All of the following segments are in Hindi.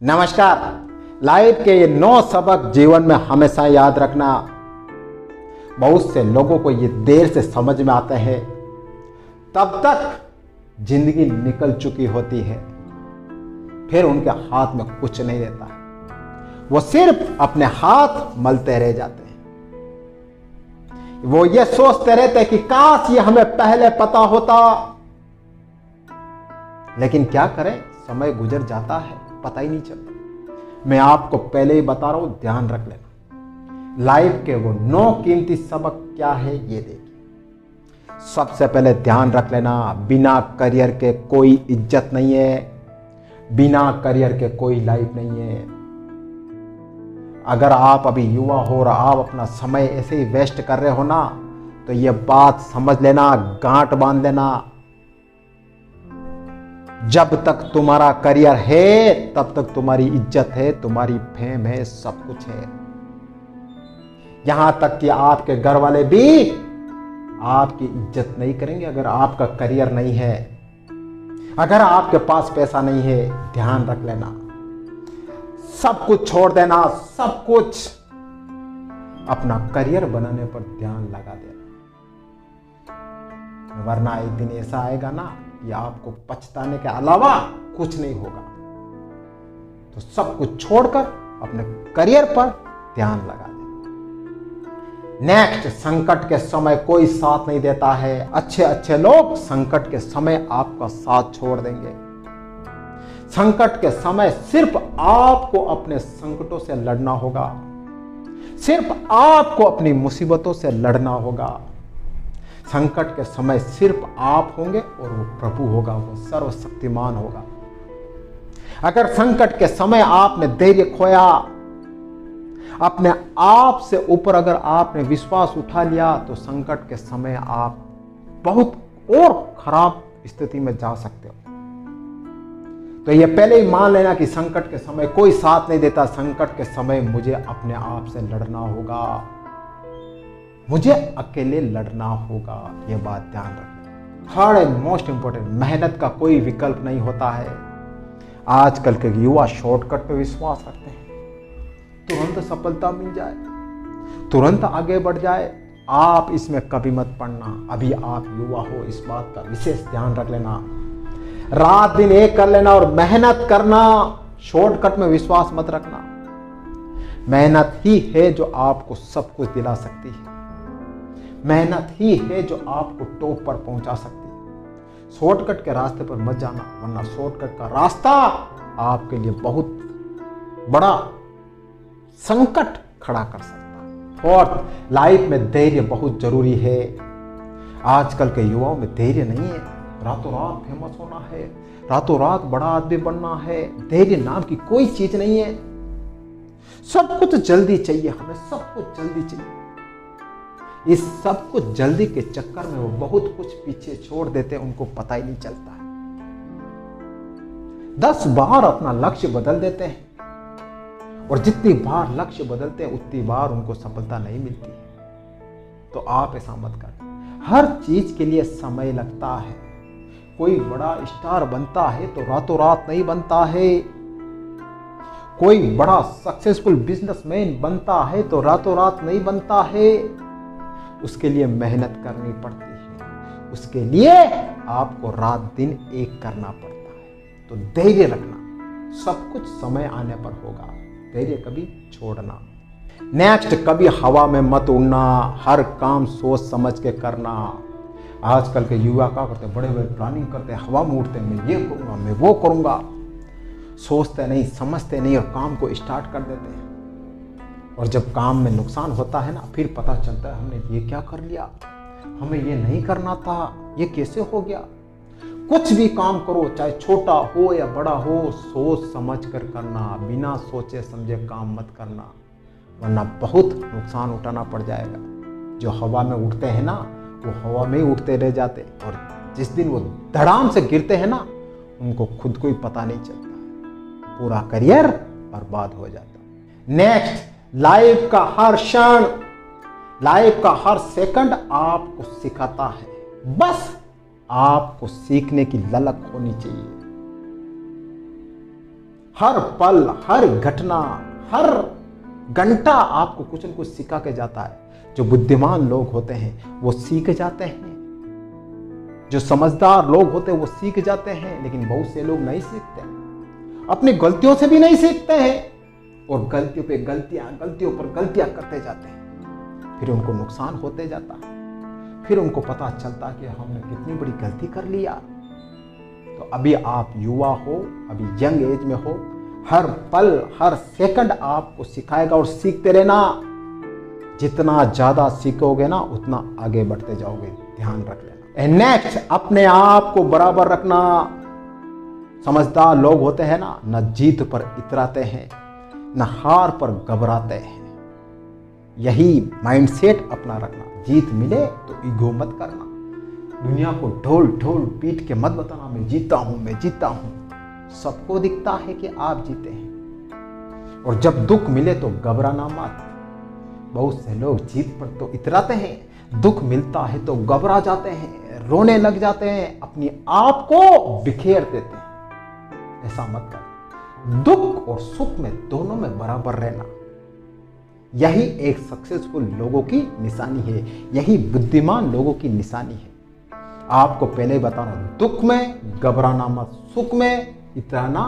नमस्कार। लाइफ के ये 9 सबक जीवन में हमेशा याद रखना। बहुत से लोगों को ये देर से समझ में आते हैं, तब तक जिंदगी निकल चुकी होती है, फिर उनके हाथ में कुछ नहीं रहता है, वो सिर्फ अपने हाथ मलते रह जाते हैं। वो ये सोचते रहते हैं कि काश ये हमें पहले पता होता, लेकिन क्या करें, समय गुजर जाता है, पता ही नहीं चलता। मैं आपको पहले ही बता रहा हूं, ध्यान रख लेना। लाइफ के वो 9 कीमती सबक क्या है ये देखिए। सबसे पहले ध्यान रख लेना, बिना करियर के कोई इज्जत नहीं है, बिना करियर के कोई लाइफ नहीं है। अगर आप अभी युवा हो और आप अपना समय ऐसे ही वेस्ट कर रहे हो ना, तो ये बात समझ लेना, गांठ बांध लेना, जब तक तुम्हारा करियर है तब तक तुम्हारी इज्जत है, तुम्हारी फेम है, सब कुछ है। यहां तक कि आपके घर वाले भी आपकी इज्जत नहीं करेंगे अगर आपका करियर नहीं है, अगर आपके पास पैसा नहीं है। ध्यान रख लेना, सब कुछ छोड़ देना, सब कुछ अपना करियर बनाने पर ध्यान लगा देना, वरना एक दिन ऐसा आएगा ना कि आपको पछताने के अलावा कुछ नहीं होगा। तो सब कुछ छोड़कर अपने करियर पर ध्यान लगा दें। नेक्स्ट, संकट के समय कोई साथ नहीं देता है। अच्छे अच्छे लोग संकट के समय आपका साथ छोड़ देंगे। संकट के समय सिर्फ आपको अपने संकटों से लड़ना होगा, सिर्फ आपको अपनी मुसीबतों से लड़ना होगा। संकट के समय सिर्फ आप होंगे और वो प्रभु होगा, वो सर्वशक्तिमान होगा। अगर संकट के समय आपने धैर्य खोया, अपने आप से ऊपर अगर आपने विश्वास उठा लिया, तो संकट के समय आप बहुत और खराब स्थिति में जा सकते हो। तो ये पहले ही मान लेना कि संकट के समय कोई साथ नहीं देता। संकट के समय मुझे अपने आप से लड़ना होगा, मुझे अकेले लड़ना होगा, ये बात ध्यान रखना। थर्ड एंड मोस्ट इंपॉर्टेंट, मेहनत का कोई विकल्प नहीं होता है। आजकल के युवा शॉर्टकट पे विश्वास रखते हैं, तुरंत सफलता मिल जाए, तुरंत आगे बढ़ जाए। आप इसमें कभी मत पड़ना। अभी आप युवा हो, इस बात का विशेष ध्यान रख लेना। रात दिन एक कर लेना और मेहनत करना, शॉर्टकट में विश्वास मत रखना। मेहनत ही है जो आपको सब कुछ दिला सकती है, मेहनत ही है जो आपको टॉप पर पहुंचा सकती है। शॉर्टकट के रास्ते पर मत जाना, वरना शॉर्टकट का रास्ता आपके लिए बहुत बड़ा संकट खड़ा कर सकता है। फोर्थ, लाइफ में धैर्य बहुत जरूरी है। आजकल के युवाओं में धैर्य नहीं है। रातों रात फेमस होना है, रातों रात बड़ा आदमी बनना है, धैर्य नाम की कोई चीज नहीं है। सब कुछ जल्दी चाहिए, हमें सब कुछ जल्दी चाहिए। इस सब कुछ जल्दी के चक्कर में वो बहुत कुछ पीछे छोड़ देते हैं, उनको पता ही नहीं चलता है। 10 बार अपना लक्ष्य बदल देते हैं, और जितनी बार लक्ष्य बदलते हैं उतनी बार उनको सफलता नहीं मिलती है। तो आप ऐसा मत कर। हर चीज के लिए समय लगता है। कोई बड़ा स्टार बनता है तो रातों रात नहीं बनता है। कोई बड़ा सक्सेसफुल बिजनेसमैन बनता है तो रातों रात नहीं बनता है। उसके लिए मेहनत करनी पड़ती है, उसके लिए आपको रात दिन एक करना पड़ता है। तो धैर्य रखना, सब कुछ समय आने पर होगा, धैर्य कभी छोड़ना। नेक्स्ट, कभी हवा में मत उड़ना, हर काम सोच समझ के करना। आजकल के युवा क्या करते हैं, बड़े बड़े प्लानिंग करते हैं, हवा में उड़ते हैं, मैं ये करूंगा, मैं वो करूंगा। सोचते नहीं, समझते नहीं और काम को स्टार्ट कर देते हैं। और जब काम में नुकसान होता है ना, फिर पता चलता है हमने ये क्या कर लिया, हमें ये नहीं करना था, ये कैसे हो गया। कुछ भी काम करो, चाहे छोटा हो या बड़ा हो, सोच समझ कर करना, बिना सोचे समझे काम मत करना, वरना बहुत नुकसान उठाना पड़ जाएगा। जो हवा में उड़ते हैं ना, वो हवा में ही उड़ते रह जाते, और जिस दिन वो धड़ाम से गिरते हैं ना, उनको खुद को ही पता नहीं चलता, पूरा करियर बर्बाद हो जाता। नेक्स्ट, लाइफ का हर क्षण, लाइफ का हर सेकंड आपको सिखाता है। बस आपको सीखने की ललक होनी चाहिए। हर पल, हर घटना, हर घंटा आपको कुछ न कुछ सिखा के जाता है। जो बुद्धिमान लोग होते हैं वो सीख जाते हैं, जो समझदार लोग होते हैं वो सीख जाते हैं, लेकिन बहुत से लोग नहीं सीखते, अपनी गलतियों से भी नहीं सीखते हैं और गलतियों पे गलतियों पर गलतियां करते जाते हैं। फिर उनको नुकसान होते जाता है, फिर उनको पता चलता कि हमने कितनी बड़ी गलती कर लिया। तो अभी आप युवा हो, अभी यंग एज में हो, हर पल, हर सेकंड आपको सिखाएगा और सीखते रहना। जितना ज्यादा सीखोगे ना उतना आगे बढ़ते जाओगे, ध्यान रख लेना। नेक्स्ट, अपने आप को बराबर रखना। समझदार लोग होते हैं ना, न जीत पर इतराते हैं, न हार पर घबराते हैं। यही माइंडसेट अपना रखना। जीत मिले तो ईगो मत करना, दुनिया को ढोल ढोल पीट के मत बताना मैं जीता हूं, मैं जीता हूं। सबको दिखता है कि आप जीते हैं। और जब दुख मिले तो घबराना मत। बहुत से लोग जीत पर तो इतराते हैं, दुख मिलता है तो घबरा जाते हैं, रोने लग जाते हैं, अपने आप को बिखेर देते हैं। ऐसा मत कर। दुख और सुख में दोनों में बराबर रहना, यही एक सक्सेसफुल लोगों की निशानी है, यही बुद्धिमान लोगों की निशानी है। आपको पहले ही बता रहा हूं, दुख में घबराना मत, सुख में इतराना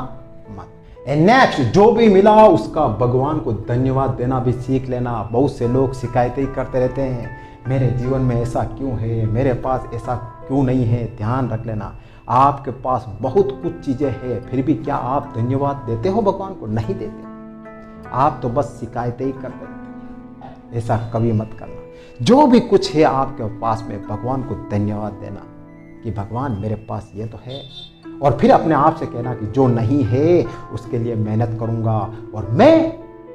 मत। नेक्स्ट, जो भी मिला उसका भगवान को धन्यवाद देना भी सीख लेना। बहुत से लोग शिकायतें ही करते रहते हैं, मेरे जीवन में ऐसा क्यों है, मेरे पास ऐसा क्यों नहीं है। ध्यान रख लेना, आपके पास बहुत कुछ चीजें हैं, फिर भी क्या आप धन्यवाद देते हो भगवान को? नहीं देते। आप तो बस शिकायतें ही करते रहते हैं। ऐसा कभी मत करना। जो भी कुछ है आपके पास में, भगवान को धन्यवाद देना कि भगवान मेरे पास ये तो है, और फिर अपने आप से कहना कि जो नहीं है उसके लिए मेहनत करूंगा और मैं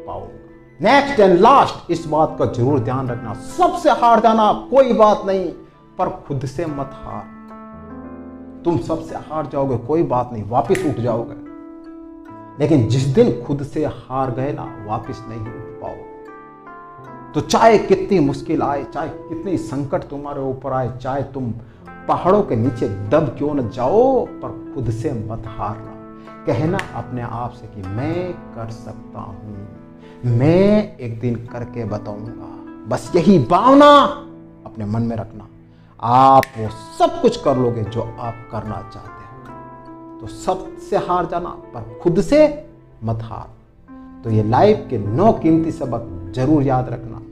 पाऊंगा। नेक्स्ट एंड लास्ट, इस बात का जरूर ध्यान रखना, सबसे हार जाना कोई बात नहीं, पर खुद से मत हार। तुम सबसे हार जाओगे कोई बात नहीं, वापस उठ जाओगे, लेकिन जिस दिन खुद से हार गए ना, वापस नहीं उठ पाओगे। तो चाहे कितनी मुश्किल आए, चाहे कितनी संकट तुम्हारे ऊपर आए, चाहे तुम पहाड़ों के नीचे दब क्यों न जाओ, पर खुद से मत हारना। कहना अपने आप से कि मैं कर सकता हूं, मैं एक दिन करके बताऊंगा। बस यही भावना अपने मन में रखना, आप वो सब कुछ कर लोगे जो आप करना चाहते हो। तो सबसे हार जाना, पर खुद से मत हार। तो ये लाइफ के 9 कीमती सबक जरूर याद रखना।